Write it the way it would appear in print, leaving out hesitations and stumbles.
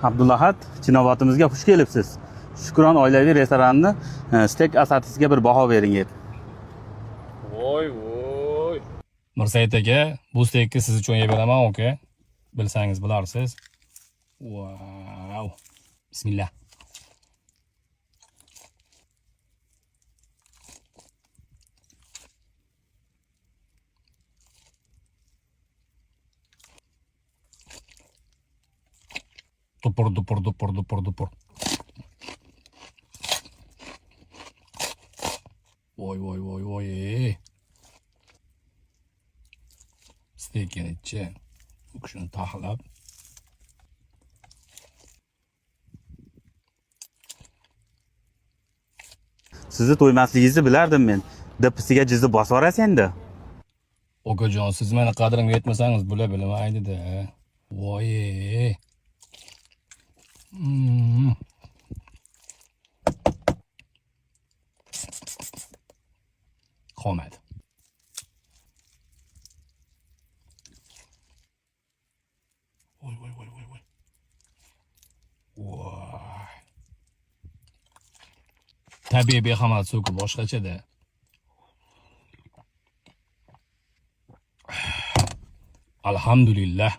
Abdulahad, Chinobotimizga xush kelibsiz. Shukron oilaviy restoranini stek asatisiga bir baho bering edi. Voy. Mirsayit aka, bu stekni siz uchun yeb beraman, aka. Bilsangiz bilarsiz. Wow. Bismillah. Dupur. Voy. Stekini ichi. Bu shuni taxlab. Sizni to'ymasligingizni bilardim men. Dipisiga jizni bosib yuborasiz endi. Okajon, siz meni qadrimga yetmasangiz bular bilmaydi-da. Voy. Qolmadi. Voy. Voy. Tabiiy behamat so'ki boshqacha-da. Alhamdulillah.